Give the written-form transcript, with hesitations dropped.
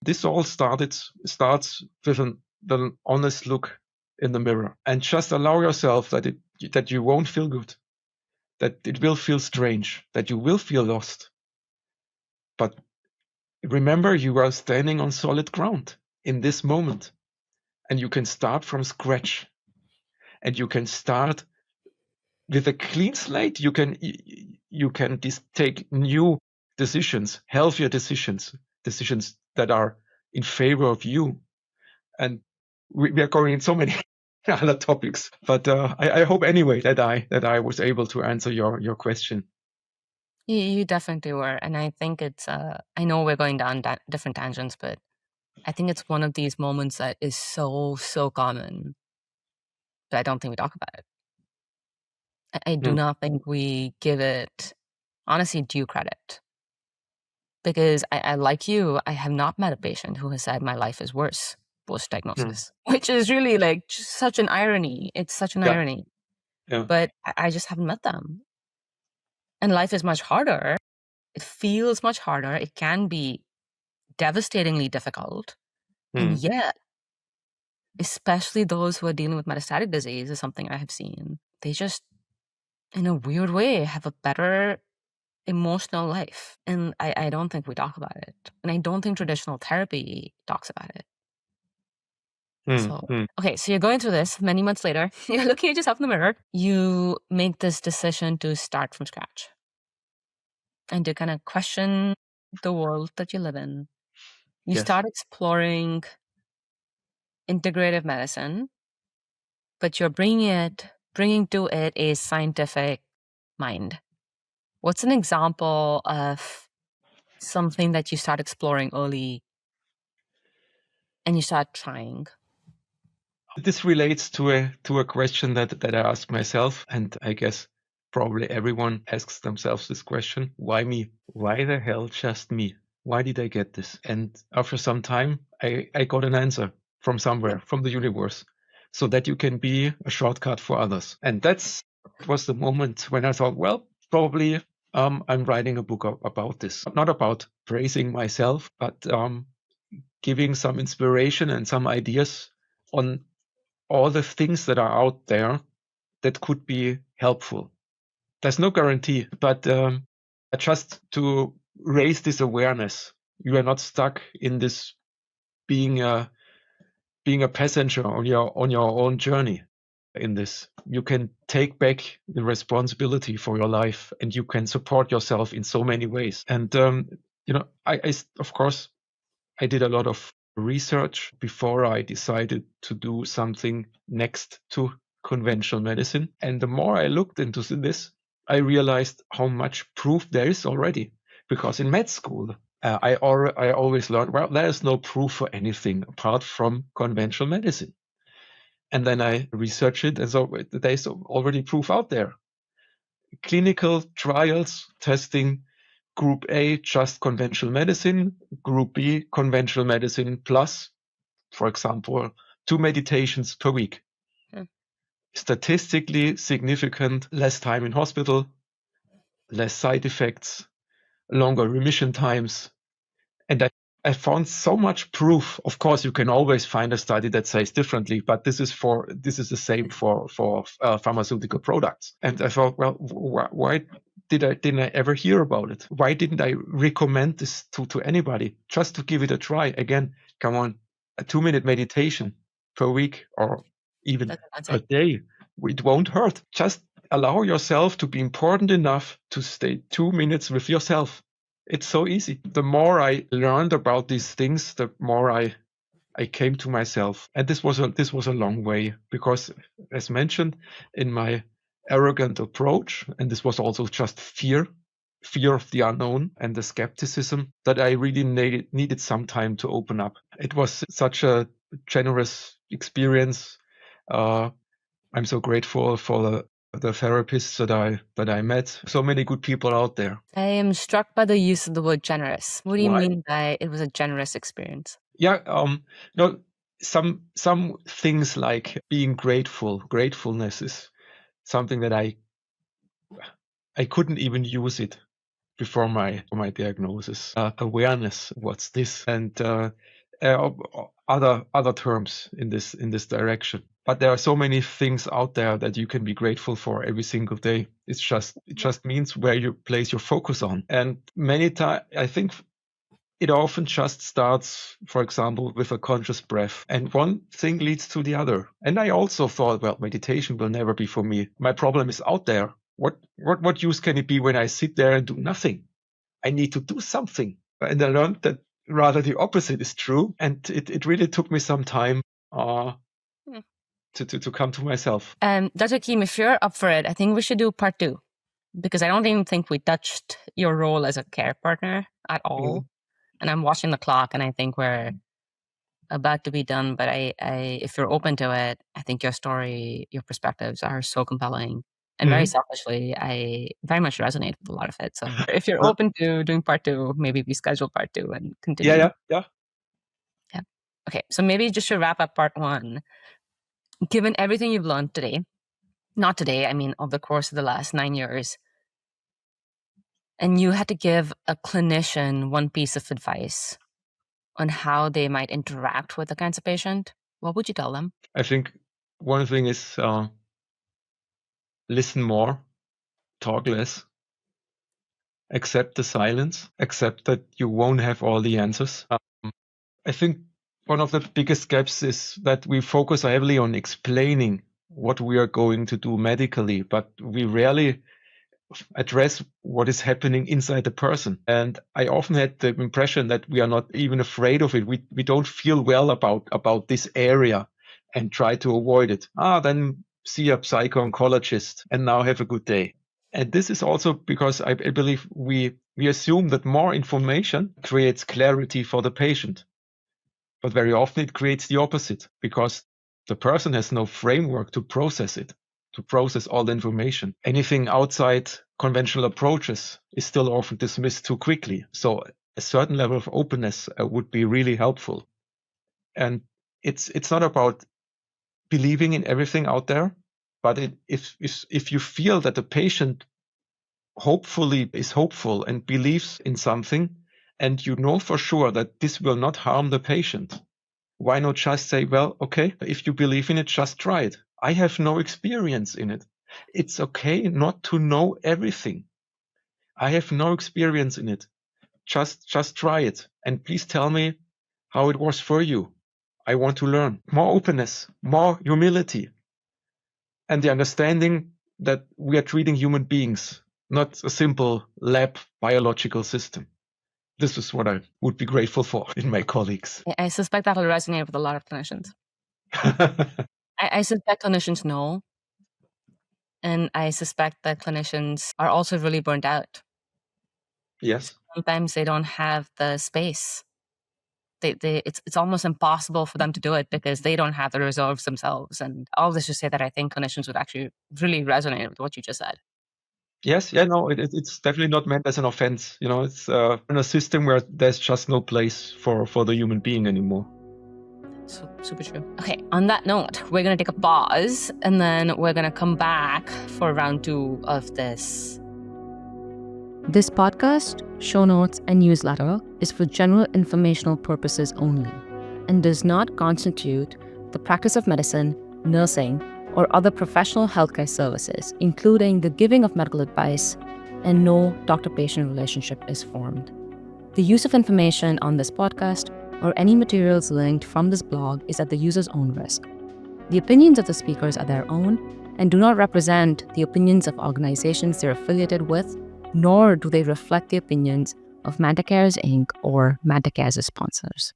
This all starts with an honest look in the mirror, and just allow yourself that you won't feel good, that it will feel strange, that you will feel lost. But remember, you are standing on solid ground in this moment, and you can start from scratch, and you can start with a clean slate. You can take new decisions, healthier decisions that are in favor of you. And we are going in so many other topics, but I hope anyway that I was able to answer your question. You definitely were. And I think it's, I know we're going down different tangents, but I think it's one of these moments that is so, so common, but I don't think we talk about it. I do not think we give it, honestly, due credit. Because I like you, I have not met a patient who has said my life is worse post-diagnosis, which is really like such an irony. It's such an irony. Yeah. But I just haven't met them. And life is much harder. It feels much harder. It can be devastatingly difficult. And yet, especially those who are dealing with metastatic disease is something I have seen. They just, in a weird way, have a better emotional life. And I don't think we talk about it. And I don't think traditional therapy talks about it. Okay, so you're going through this many months later. You're looking at yourself in the mirror. You make this decision to start from scratch and to kind of question the world that you live in. You start exploring integrative medicine, but you're bringing to it a scientific mind. What's an example of something that you start exploring early and you start trying? This relates to a question that I ask myself, and I guess probably everyone asks themselves this question: why me? Why the hell just me? Why did I get this? And after some time, I got an answer from somewhere, from the universe, so that you can be a shortcut for others. And that was the moment when I thought, well, probably I'm writing a book about this, not about praising myself, but giving some inspiration and some ideas on all the things that are out there that could be helpful. There's no guarantee, but just to raise this awareness, you are not stuck in this being a passenger on your own journey. In this, you can take back the responsibility for your life, and you can support yourself in so many ways. And I of course I did a lot of research before I decided to do something next to conventional medicine. And the more I looked into this, I realized how much proof there is already. Because in med school, I always learned, well, there is no proof for anything apart from conventional medicine. And then I researched it, and so there's already proof out there. Clinical trials testing Group A, just conventional medicine. Group B, conventional medicine plus, for example, 2 meditations per week. Statistically significant, less time in hospital, less side effects, longer remission times. And I found so much proof. Of course, you can always find a study that says differently, but this is the same for pharmaceutical products. And I thought, well, why didn't I ever hear about it? Why didn't I recommend this to anybody? Just to give it a try. Again, come on, a 2-minute meditation per week or even a day. It won't hurt. Just allow yourself to be important enough to stay 2 minutes with yourself. It's so easy. The more I learned about these things, the more I came to myself. And this was a long way, because, as mentioned, in my arrogant approach, and this was also just fear of the unknown and the skepticism, that I really needed some time to open up. It was such a generous experience. I'm so grateful for the therapists that I met. So many good people out there. I am struck by the use of the word generous. What do you mean by it was a generous experience? Yeah, some things like being grateful. Gratefulness is something that I couldn't even use it before my diagnosis. Awareness, what's this, and other terms in this direction. But there are so many things out there that you can be grateful for every single day. It just means where you place your focus on. And many times, I think it often just starts, for example, with a conscious breath, and one thing leads to the other. And I also thought, well, meditation will never be for me. My problem is out there. What use can it be when I sit there and do nothing? I need to do something. And I learned that rather the opposite is true. And it really took me some time to come to myself. Dr. Achim, if you're up for it, I think we should do part 2, because I don't even think we touched your role as a care partner at all. And I'm watching the clock, and I think we're about to be done. But I if you're open to it, I think your story, your perspectives are so compelling. And very selfishly, I very much resonate with a lot of it. So if you're open to doing part 2, maybe we schedule part 2 and continue. Yeah. Okay, so maybe just to wrap up part 1, given everything you've learned today, not today, I mean, over the course of the last 9 years, and you had to give a clinician one piece of advice on how they might interact with the cancer patient, what would you tell them? I think one thing is listen more, talk less, accept the silence, accept that you won't have all the answers. I think one of the biggest gaps is that we focus heavily on explaining what we are going to do medically, but we rarely address what is happening inside the person. And I often had the impression that we are not even afraid of it. We don't feel well about this area and try to avoid it. Then see a psycho-oncologist and now have a good day. And this is also because I believe we assume that more information creates clarity for the patient. But very often it creates the opposite, because the person has no framework to process it, to process all the information. Anything outside conventional approaches is still often dismissed too quickly. So a certain level of openness would be really helpful. And it's not about believing in everything out there, but if you feel that the patient hopefully is hopeful and believes in something, and you know for sure that this will not harm the patient, why not just say, well, okay, if you believe in it, just try it. I have no experience in it. It's okay not to know everything. I have no experience in it. Just try it. And please tell me how it was for you. I want to learn. More openness, more humility, and the understanding that we are treating human beings, not a simple lab biological system. This is what I would be grateful for in my colleagues. I suspect that will resonate with a lot of clinicians. I suspect clinicians know. And I suspect that clinicians are also really burnt out. Yes. Sometimes they don't have the space. It's almost impossible for them to do it because they don't have the reserves themselves. And all this to say that I think clinicians would actually really resonate with what you just said. Yes, yeah, no, it's definitely not meant as an offense. It's in a system where there's just no place for the human being anymore. So, super true. Okay, on that note, we're going to take a pause and then we're going to come back for round 2 of this. This podcast, show notes, and newsletter is for general informational purposes only and does not constitute the practice of medicine, nursing, or other professional healthcare services, including the giving of medical advice, and no doctor-patient relationship is formed. The use of information on this podcast or any materials linked from this blog is at the user's own risk. The opinions of the speakers are their own and do not represent the opinions of organizations they're affiliated with, nor do they reflect the opinions of Mantacares Inc. or Mantacares' sponsors.